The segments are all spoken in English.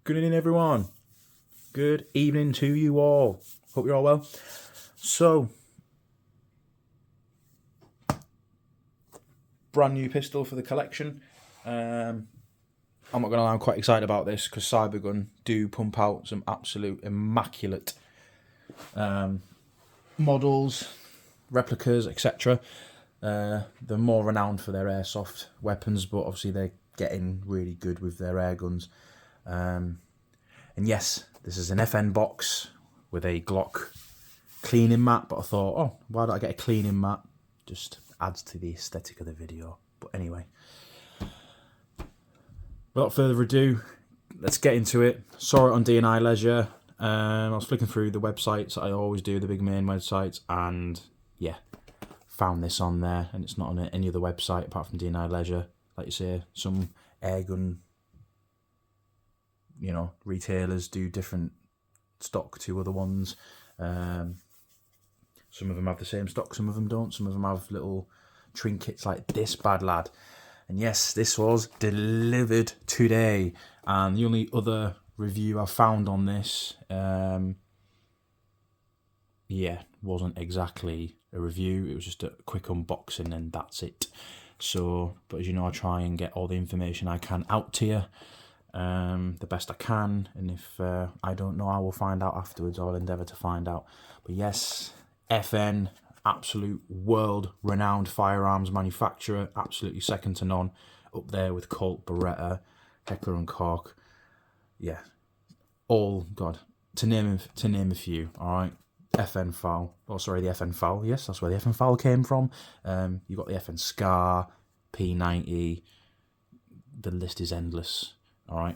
Good evening, everyone. Good evening to you all. Hope you're all well. So, brand new pistol for the collection. I'm not going to lie, I'm quite excited about this because Cybergun do pump out some absolute immaculate models, replicas, etc. They're more renowned for their airsoft weapons, but obviously they're getting really good with their air guns. And yes, this is an FN box with a Glock cleaning mat, but I thought, oh, why don't I get a cleaning mat? Just adds to the aesthetic of the video. But anyway, without further ado, let's get into it. Saw it on D&I Leisure. I was flicking through the websites I always do, the big main websites, and yeah, found this on there, and it's not on any other website apart from D&I Leisure. Like you say, some airgun, retailers do different stock to other ones. Some of them have the same stock, some of them don't. Some of them have little trinkets like this bad lad. And yes, this was delivered today. And the only other review I found on this, wasn't exactly a review. It was just a quick unboxing and that's it. So, but as you know, I try and get all the information I can out to you. The best I can, and if I don't know, I will find out afterwards. I'll endeavour to find out. But yes, FN, absolute world-renowned firearms manufacturer, absolutely second to none, up there with Colt, Beretta, Heckler and Koch. Yeah, all God to name a few. All right, FN FAL. Oh, sorry, the FN FAL. Yes, that's where the FN FAL came from. You got the FN SCAR, P90. The list is endless. All right,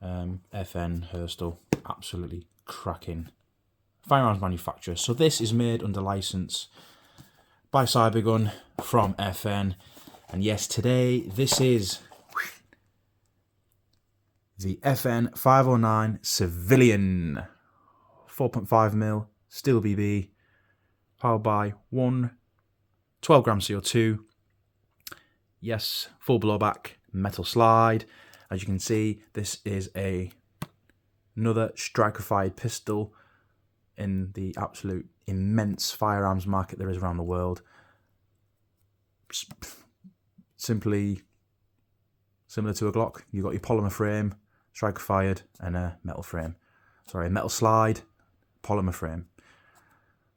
FN Herstal, absolutely cracking firearms manufacturer. So this is made under license by Cybergun from FN, and yes, today this is the FN 509 Civillian, 4.5mm steel BB, powered by 12 gram CO2. Yes, full blowback metal slide. As you can see, this is another striker-fired pistol in the absolute immense firearms market there is around the world. Simply similar to a Glock, you've got your polymer frame, striker-fired, and a metal frame. Sorry, a metal slide, polymer frame.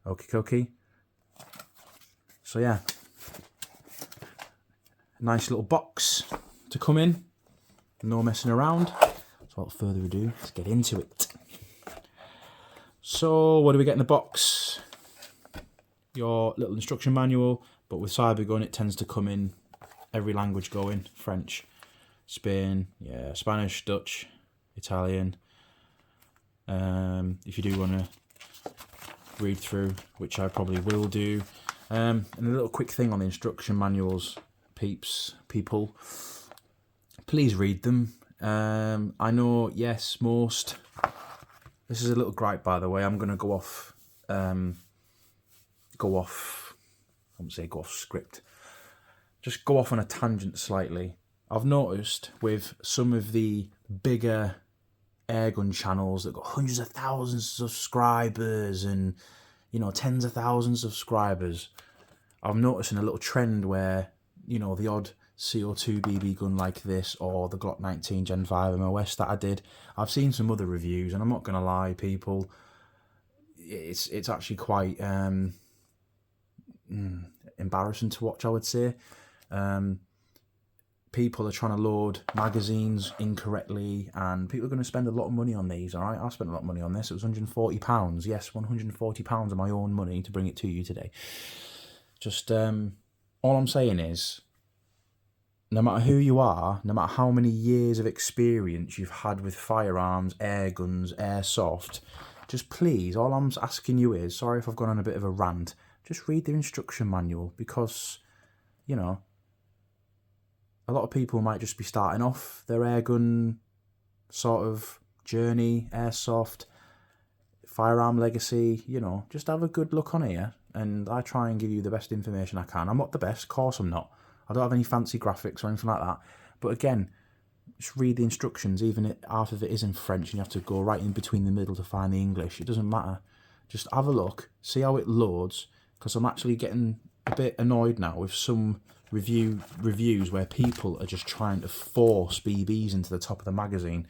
Okie. So yeah, nice little box to come in. No messing around. So without further ado, let's get into it. So what do we get in the box? Your little instruction manual, but with Cybergun it tends to come in every language going. French, Spain, Spanish, Dutch, Italian. If you do want to read through, which I probably will do. And a little quick thing on the instruction manuals, people. Please read them. I know, yes, most. This is a little gripe, by the way. I'm going to go off. I won't say go off script. Just go off on a tangent slightly. I've noticed with some of the bigger airgun channels that got hundreds of thousands of subscribers and tens of thousands of subscribers. I'm noticing a little trend where the odd CO2 BB gun like this, or the Glock 19 Gen 5 MOS that I did. I've seen some other reviews, and I'm not going to lie, people, it's actually quite embarrassing to watch, I would say. People are trying to load magazines incorrectly, and people are going to spend a lot of money on these, all right? I spent a lot of money on this. It was £140. Yes, £140 of my own money to bring it to you today. Just, all I'm saying is, no matter who you are, no matter how many years of experience you've had with firearms, air guns, airsoft, just please, all I'm asking you is, sorry if I've gone on a bit of a rant, just read the instruction manual, because, a lot of people might just be starting off their airgun sort of journey, airsoft, firearm legacy, just have a good look on here, and I try and give you the best information I can. I'm not the best, of course I'm not. I don't have any fancy graphics or anything like that. But again, just read the instructions, even if half of it is in French and you have to go right in between the middle to find the English. It doesn't matter. Just have a look, see how it loads, because I'm actually getting a bit annoyed now with some reviews where people are just trying to force BBs into the top of the magazine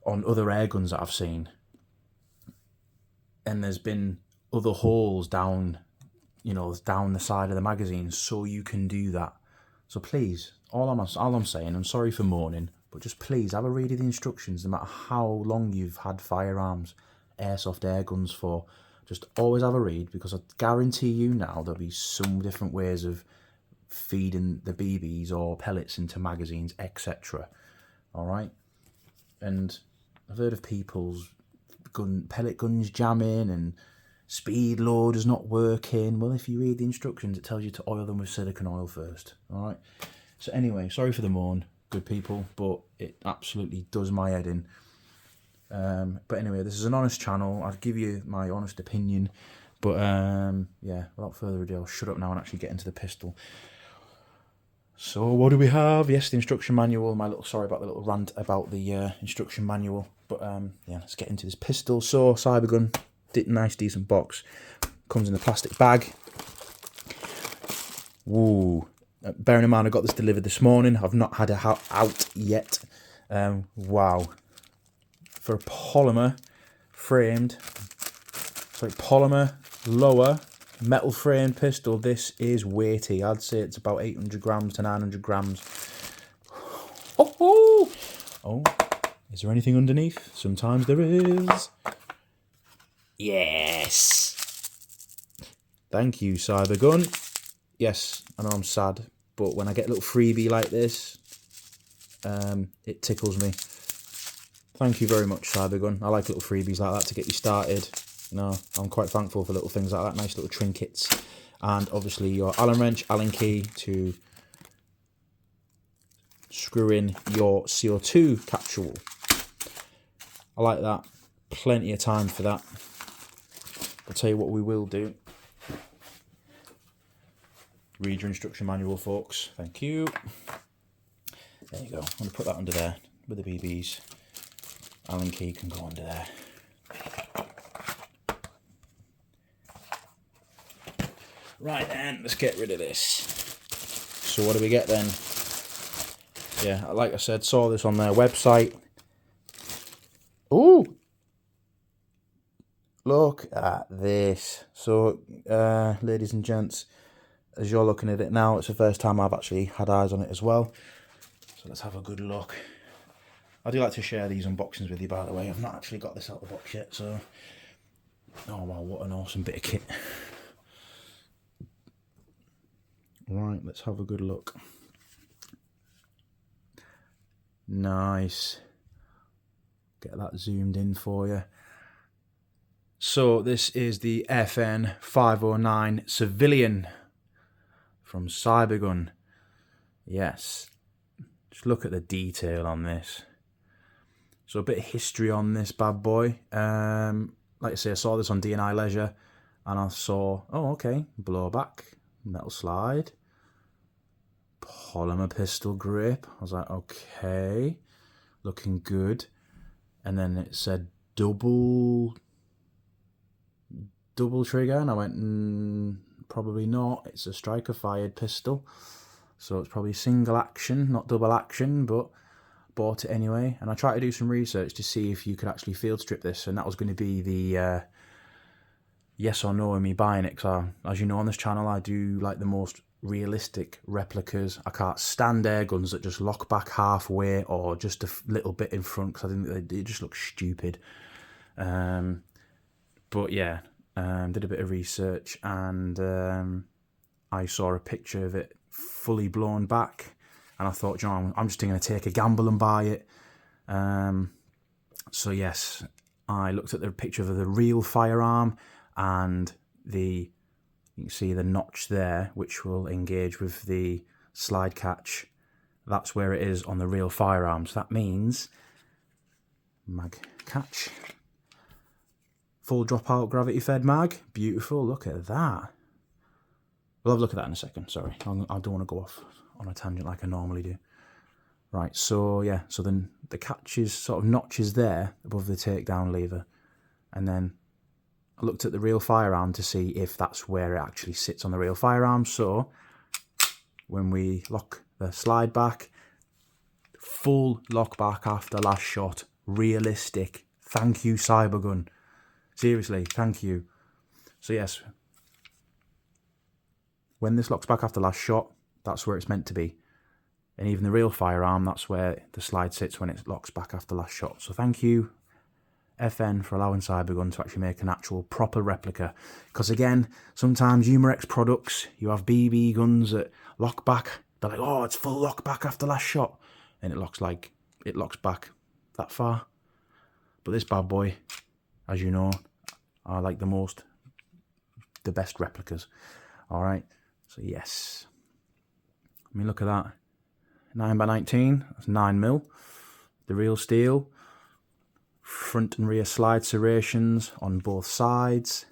on other air guns that I've seen. And there's been other holes down, you know, down the side of the magazine, so you can do that. So please, all I'm saying, I'm sorry for moaning, but just please have a read of the instructions, no matter how long you've had firearms, airsoft air guns for. Just always have a read, because I guarantee you now there'll be some different ways of feeding the BBs or pellets into magazines, etc. Alright? And I've heard of people's pellet guns jamming and speed loaders not working. Well, if you read the instructions, it tells you to oil them with silicone oil first. Alright? So anyway, sorry for the moan, good people, but it absolutely does my head in. But anyway, this is an honest channel. I'll give you my honest opinion. But yeah, without further ado, I'll shut up now and actually get into the pistol. So what do we have? Yes, the instruction manual. Sorry about the little rant about the instruction manual. But yeah, let's get into this pistol. So Cybergun, nice decent box. Comes in a plastic bag. Woo. Bearing in mind I got this delivered this morning. I've not had it out yet. Wow. For a polymer framed, sorry, polymer lower metal framed pistol, this is weighty. I'd say it's about 800 grams to 900 grams. Oh, is there anything underneath? Sometimes there is. Yes. Thank you, Cybergun. Yes, I know I'm sad, but when I get a little freebie like this, it tickles me. Thank you very much, Cybergun. I like little freebies like that to get you started. You know, I'm quite thankful for little things like that, nice little trinkets. And obviously your Allen wrench, Allen key to screw in your CO2 capsule. I like that. Plenty of time for that. I'll tell you what we will do. Read your instruction manual, folks. Thank you. There you go. I'm going to put that under there with the BBs. Allen key can go under there. Right then, let's get rid of this. So what do we get then? Yeah, like I said, saw this on their website. Ooh! Look at this. So, ladies and gents, as you're looking at it now, it's the first time I've actually had eyes on it as well. So let's have a good look. I do like to share these unboxings with you, by the way. I've not actually got this out of the box yet, so... Oh wow, what an awesome bit of kit. Right, let's have a good look. Nice. Get that zoomed in for you. So this is the FN 509 Civillian from Cybergun. Yes. Just look at the detail on this. So a bit of history on this bad boy. Like I say, I saw this on D&I Leisure and I saw, oh okay, blowback, metal slide, polymer pistol grip. I was like, okay, looking good. And then it said double trigger, and I went, probably not. It's a striker fired pistol, so it's probably single action, not double action, but bought it anyway. And I tried to do some research to see if you could actually field strip this, and that was going to be the yes or no in me buying it, because as you know on this channel, I do like the most realistic replicas. I can't stand air guns that just lock back halfway or just a little bit in front, because I think they just look stupid. But yeah, did a bit of research, and I saw a picture of it fully blown back, and I thought, John, I'm just going to take a gamble and buy it. So yes, I looked at the picture of the real firearm, and you can see the notch there, which will engage with the slide catch. That's where it is on the real firearm. So that means mag catch, full dropout gravity fed mag. Beautiful. Look at that. We'll have a look at that in a second. Sorry, I don't want to go off on a tangent like I normally do. Right, so yeah, so then the catch is sort of notches there above the takedown lever, and then I looked at the real firearm to see if that's where it actually sits on the real firearm. So when we lock the slide back, full lock back after last shot, realistic. Thank you, Cybergun. Seriously, thank you. So yes, when this locks back after last shot, that's where it's meant to be. And even the real firearm, that's where the slide sits when it locks back after last shot. So thank you, FN, for allowing Cybergun to actually make an actual proper replica. Because again, sometimes Humorex products, you have BB guns that lock back. They're like, oh, it's full lock back after last shot. And it looks back that far. But this bad boy, as you know, I like the best replicas. All right, so yes. I mean, look at that. 9x19, that's 9mm. The real steel. Front and rear slide serrations on both sides.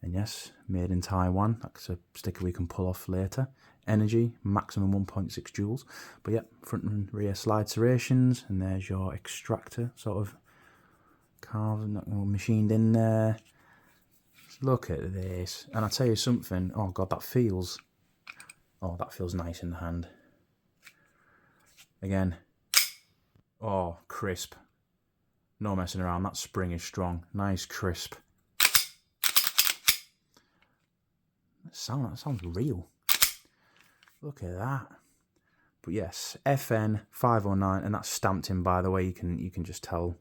And yes, made in Taiwan. That's a sticker we can pull off later. Energy, maximum 1.6 joules. But yep, front and rear slide serrations. And there's your extractor, sort of carved, machined in there. Look at this. And I'll tell you something. Oh God, that feels nice in the hand. Again, oh, crisp. No messing around, that spring is strong. Nice, crisp. That sounds real. Look at that. But yes, FN 509, and that's stamped in, by the way. You can just tell.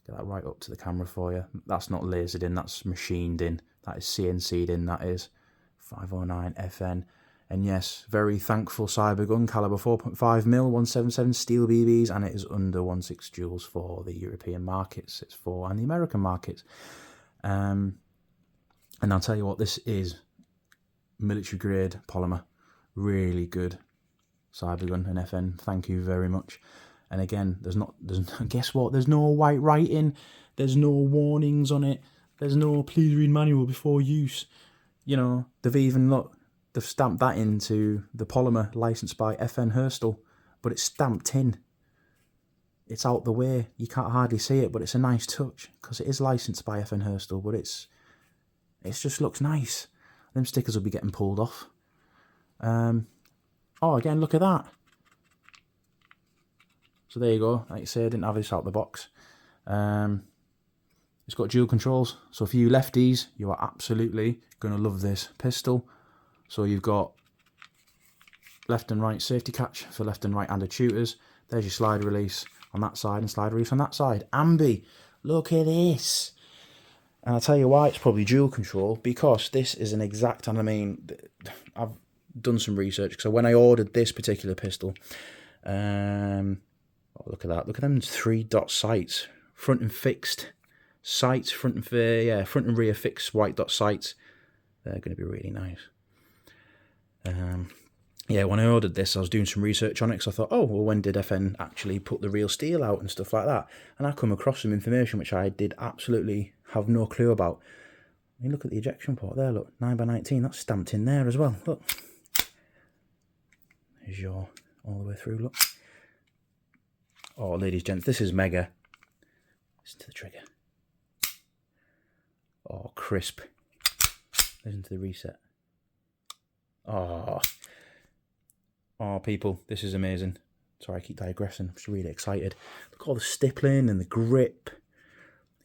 Get that right up to the camera for you. That's not lasered in, that's machined in. That is CNC'd in, that is. 509 FN. And yes, very thankful Cybergun, caliber 4.5mm, 177 steel BBs, and it is under 1.6 joules for the European markets. It's for and the American markets. And I'll tell you what, this is military grade polymer, really good. Cybergun and FN, thank you very much. And again, guess what? There's no white writing. There's no warnings on it. There's no please read manual before use. You know, they've stamped that into the polymer licensed by FN Herstal, but it's stamped in. It's out the way. You can't hardly see it, but it's a nice touch because it is licensed by FN Herstal, but it just looks nice. Them stickers will be getting pulled off. Oh, again, look at that. So there you go. Like I say, I didn't have this out the box. It's got dual controls. So for you lefties, you are absolutely going to love this pistol. So you've got left and right safety catch for left and right handed shooters. There's your slide release on that side and slide release on that side. Ambi, look at this. And I'll tell you why it's probably dual control, because this is an exact, and I mean, I've done some research. So when I ordered this particular pistol, oh, look at that. Look at them 3-dot sights. Front and fixed sights, front and rear fixed white dot sights. They're going to be really nice. Yeah, when I ordered this, I was doing some research on it, because I thought, oh, well, when did FN actually put the real steel out and stuff like that? And I come across some information which I did absolutely have no clue about. I mean, look at the ejection port there, look, 9x19, that's stamped in there as well, look. There's your, all the way through, look. Oh, ladies, gents, this is mega. Listen to the trigger. Oh, crisp. Listen to the reset. Oh, people, this is amazing. Sorry, I keep digressing. I'm just really excited. Look at all the stippling and the grip.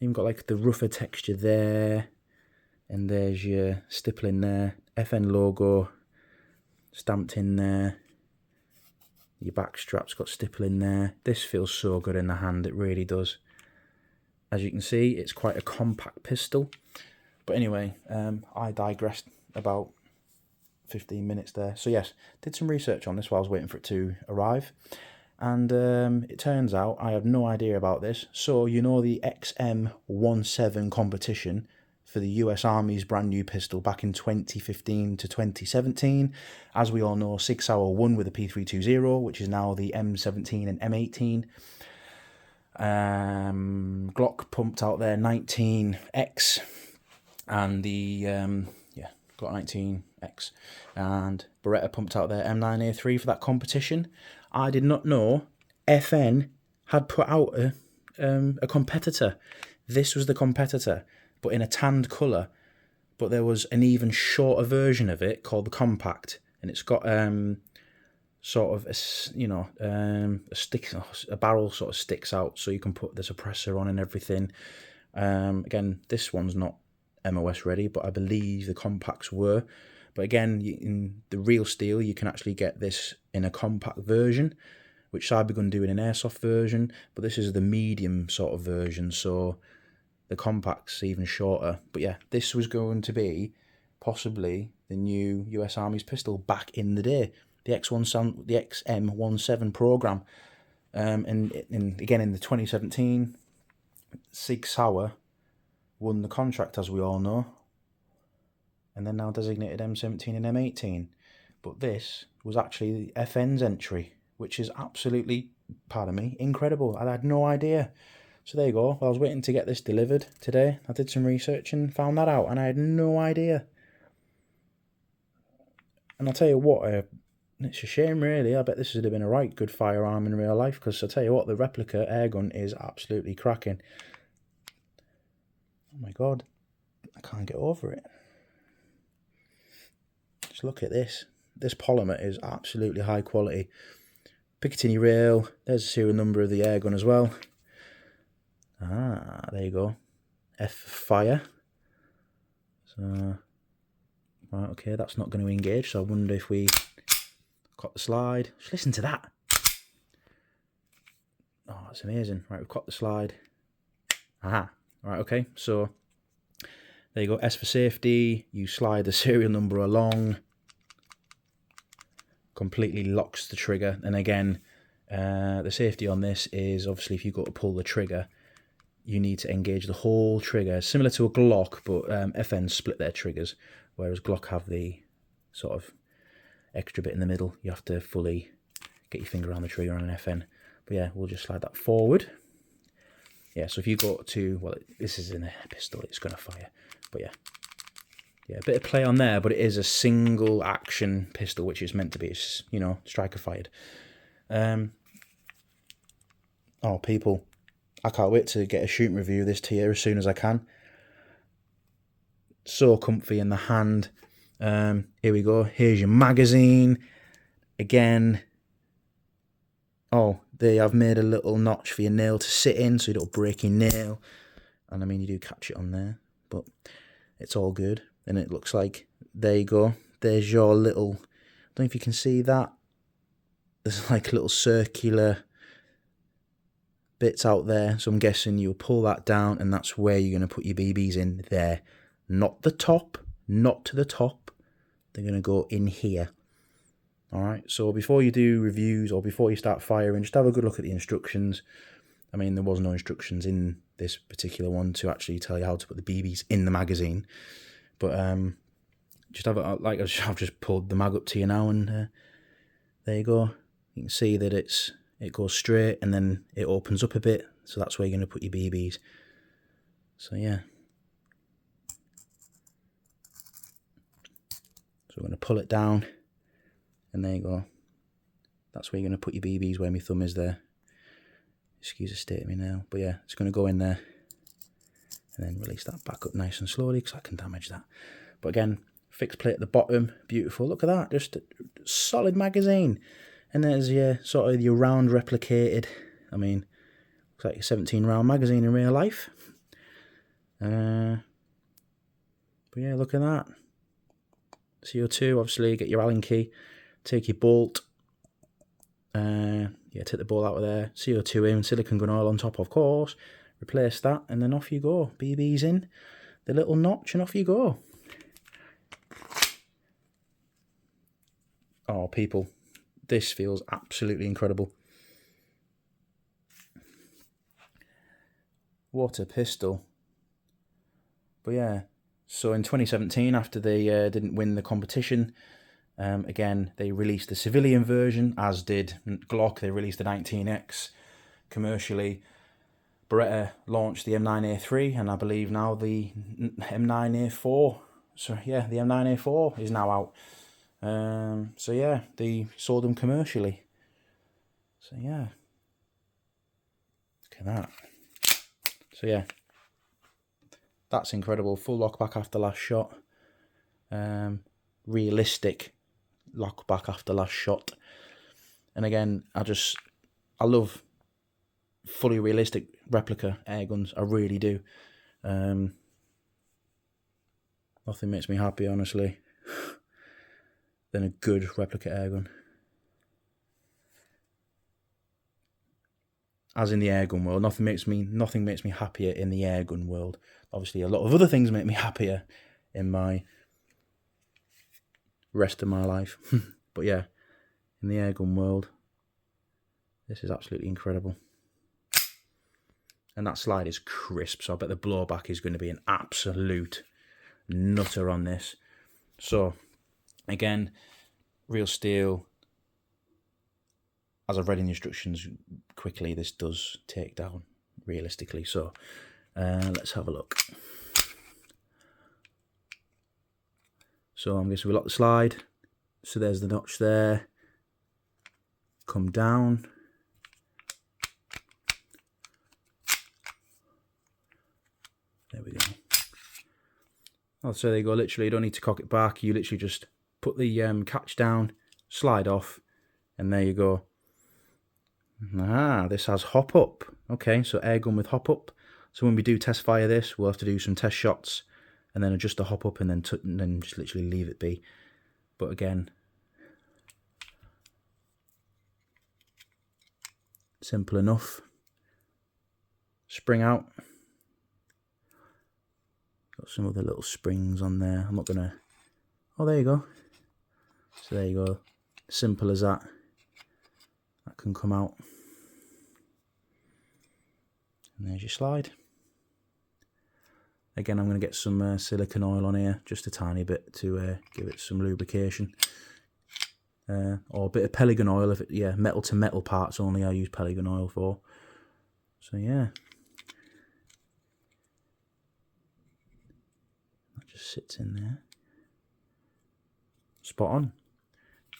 Even got like the rougher texture there. And there's your stippling there. FN logo stamped in there. Your back strap's got stippling there. This feels so good in the hand, it really does. As you can see, it's quite a compact pistol. But anyway, I digressed about 15 minutes there. So yes, did some research on this while I was waiting for it to arrive. And it turns out I had no idea about this. So you know the XM17 competition for the US Army's brand new pistol back in 2015 to 2017. As we all know, Sig Sauer won with the P320, which is now the M17 and M18. Glock pumped out their 19X and the Glock 19X, and Beretta pumped out their M9A3 for that competition. I did not know FN had put out a competitor. This was the competitor, but in a tanned colour. But there was an even shorter version of it called the Compact, and it's got sort of a barrel sort of sticks out, so you can put the suppressor on and everything. Again, this one's not MOS ready, but I believe the Compacts were. But again, in the real steel, you can actually get this in a compact version, which Cybergun do in an airsoft version, but this is the medium sort of version, so the Compact's even shorter. But yeah, this was going to be possibly the new US Army's pistol back in the day, the XM17 program. And again, in the 2017, Sig Sauer won the contract, as we all know, and they're now designated M17 and M18. But this was actually FN's entry, which is absolutely, pardon me, incredible. I had no idea. So there you go. Well, I was waiting to get this delivered today. I did some research and found that out, and I had no idea. And I'll tell you what, it's a shame really. I bet this would have been a right good firearm in real life, because I'll tell you what, the replica airgun is absolutely cracking. Oh my god, I can't get over it. Just look at this. This polymer is absolutely high quality. Picatinny rail. There's the serial number of the airgun as well. Ah, there you go. F fire. So, right, okay, that's not going to engage. So I wonder if we got the slide. Just listen to that. Oh, that's amazing. Right, we've got the slide. Aha. Right, okay. So there you go. S for safety. You slide the serial number along. Completely locks the trigger. And again, the safety on this is obviously if you go to pull the trigger, you need to engage the whole trigger, similar to a Glock, but FN split their triggers, whereas Glock have the sort of extra bit in the middle. You have to fully get your finger around the trigger on an FN. But yeah, we'll just slide that forward. Yeah, so if you go to, well, this is in a pistol, it's going to fire. But yeah, a bit of play on there, but it is a single action pistol, which is meant to be, it's, you know, striker fired. Oh, people. I can't wait to get a shooting review of this to you as soon as I can. So comfy in the hand. Here we go. Here's your magazine. Again. Oh, they have made a little notch for your nail to sit in so you don't break your nail. And I mean, you do catch it on there, but it's all good. And it looks like, there you go. There's your little, I don't know if you can see that. There's like little circular bits out there, so I'm guessing you'll pull that down and that's where you're going to put your BBs in there. Not the top, not to the top. They're going to go in here. Alright, so before you do reviews or before you start firing, just have a good look at the instructions. I mean, there was no instructions in this particular one to actually tell you how to put the BBs in the magazine. But just have a, like I've just pulled the mag up to you now, and there you go. You can see that it goes straight and then it opens up a bit, so that's where you're going to put your BBs. So yeah. So we're going to pull it down, and there you go. That's where you're going to put your BBs, where my thumb is there. Excuse the state of me now. But yeah, it's going to go in there. And then release that back up nice and slowly, because I can damage that. But again, fixed plate at the bottom. Beautiful. Look at that. Just a solid magazine. And there's your sort of your round replicated. I mean, looks like a 17 round magazine in real life. But yeah, look at that. CO2, obviously, get your Allen key. Take your bolt. Yeah, take the bolt out of there. CO2 in, silicone gun oil on top, of course. Replace that, and then off you go. BB's in, the little notch, and off you go. Oh, people, this feels absolutely incredible. What a pistol. But yeah, so in 2017, after they didn't win the competition, again, they released the civilian version, as did Glock. They released the 19X commercially. Beretta launched the M9A3, and I believe now the M9A4. So yeah, the M9A4 is now out. So yeah, they sold them commercially. So yeah, look at that. So yeah, that's incredible. Full lock back after last shot. Realistic lock back after last shot. And again, I love fully realistic replica air guns. I really do. Nothing makes me happy, honestly, than a good replica air gun. As in the airgun world, nothing makes me happier in the airgun world. Obviously, a lot of other things make me happier in my rest of my life. But yeah, in the airgun world, this is absolutely incredible. And that slide is crisp, so I bet the blowback is going to be an absolute nutter on this. So, again, real steel. As I've read in the instructions quickly, this does take down realistically. So let's have a look. So I'm going to lock the slide. So there's the notch there. Come down. There we go. Oh, so there you go. Literally, you don't need to cock it back. You literally just put the catch down, slide off, and there you go. This has hop up. Okay, so air gun with hop up. So when we do test fire this, we'll have to do some test shots and then adjust the hop up and then just literally leave it be. But again, simple enough. Spring out. Got some other little springs on there. I'm not gonna. Oh, there you go. So there you go. Simple as that. That can come out. And there's your slide. Again, I'm going to get some silicone oil on here, just a tiny bit to give it some lubrication. Or a bit of Pelican oil, if it, yeah, metal to metal parts only I use Pelican oil for. So yeah. That just sits in there. Spot on.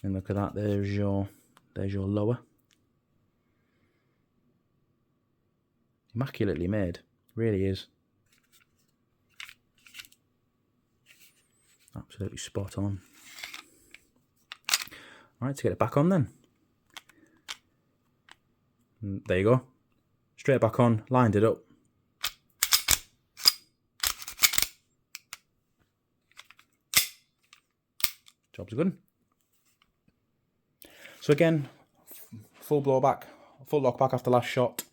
And look at that, there's your lower. Immaculately made, really is. Absolutely spot on. Alright, to get it back on then. And there you go. Straight back on, lined it up. Job's good. So again, full blowback, full lock back after last shot.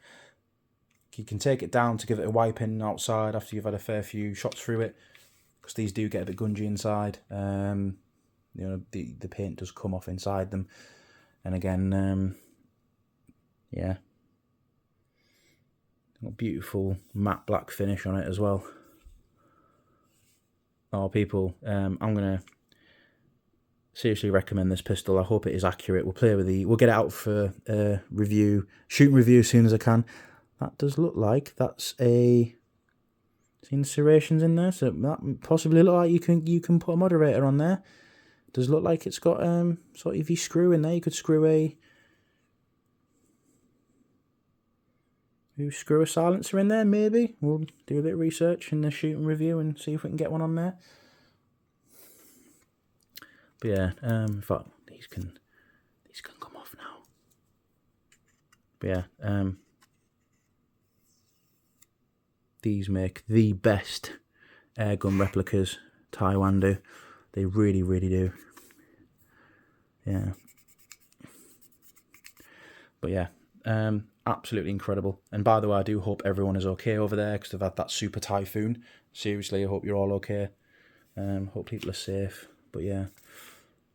You can take it down to give it a wipe in outside after you've had a fair few shots through it, because these do get a bit gungy inside. You know, the paint does come off inside them, and again, yeah, got beautiful matte black finish on it as well. Oh, people, I'm gonna seriously recommend this pistol. I hope it is accurate. We'll play with we'll get it out for shooting review as soon as I can. That does look like that's see the serrations in there, so that possibly look like you can put a moderator on there. Does look like it's got sort of screw in there. You could screw a silencer in there, maybe. We'll do a bit of research in the shooting review and see if we can get one on there. But yeah, in fact, these can come off now. But yeah, these make the best airgun replicas. Taiwan do. They really, really do. Yeah. But yeah, absolutely incredible. And by the way, I do hope everyone is okay over there, because they've had that super typhoon. Seriously, I hope you're all okay. Hope people are safe. But yeah,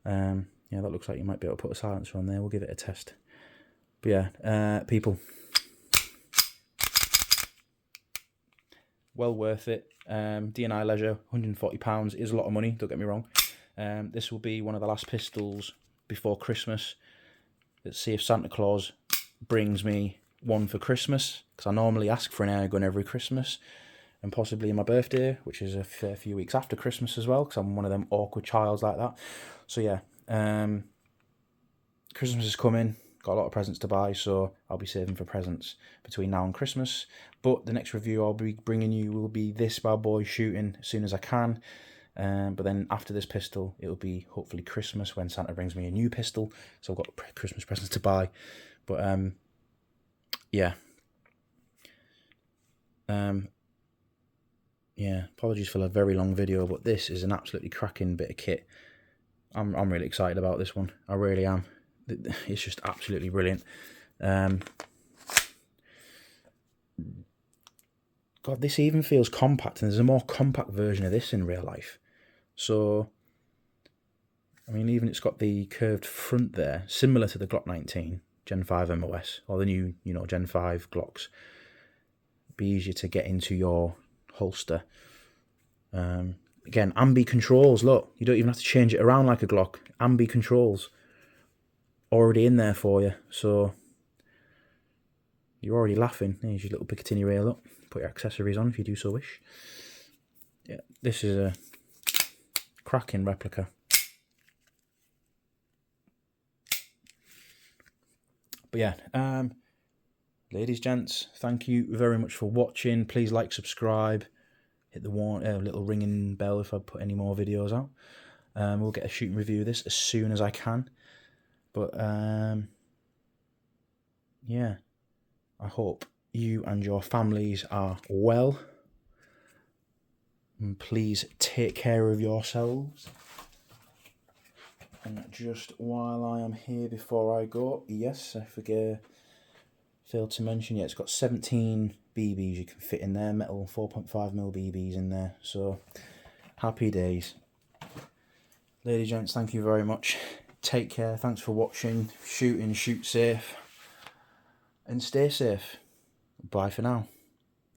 yeah, that looks like you might be able to put a silencer on there. We'll give it a test. But yeah, people, well worth it. D&I Leisure, £140 is a lot of money, don't get me wrong. This will be one of the last pistols before Christmas. Let's see if Santa Claus brings me one for Christmas, because I normally ask for an airgun every Christmas, and possibly my birthday, which is a fair few weeks after Christmas as well, because I'm one of them awkward childs like that. So yeah, Christmas is coming. got a lot of presents to buy, so I'll be saving for presents between now and Christmas. But the next review I'll be bringing you will be this bad boy shooting as soon as I can. But then after this pistol, it'll be hopefully Christmas when Santa brings me a new pistol. So I've got Christmas presents to buy. But yeah. Yeah, apologies for a very long video, but this is an absolutely cracking bit of kit. I'm really excited about this one. I really am. It's just absolutely brilliant. God, this even feels compact, and there's a more compact version of this in real life. So, I mean, even it's got the curved front there, similar to the Glock 19 Gen 5 MOS, or the new, Gen 5 Glocks. Be easier to get into your holster. Again, ambi controls, look, you don't even have to change it around like a Glock. Ambi controls already in there for you, so you're already laughing. Here's your little Picatinny rail up. Put your accessories on if you do so wish. Yeah, this is a cracking replica. But yeah, ladies, gents, thank you very much for watching. Please like, subscribe, hit the little ringing bell if I put any more videos out. We'll get a shooting review of this as soon as I can. But yeah, I hope you and your families are well. And please take care of yourselves. And just while I am here before I go, yes, I failed to mention, yeah, it's got 17 BBs you can fit in there, metal 4.5mm BBs in there, so happy days. Ladies and gents, thank you very much. Take care, thanks for watching. Shoot safe, and stay safe. Bye for now.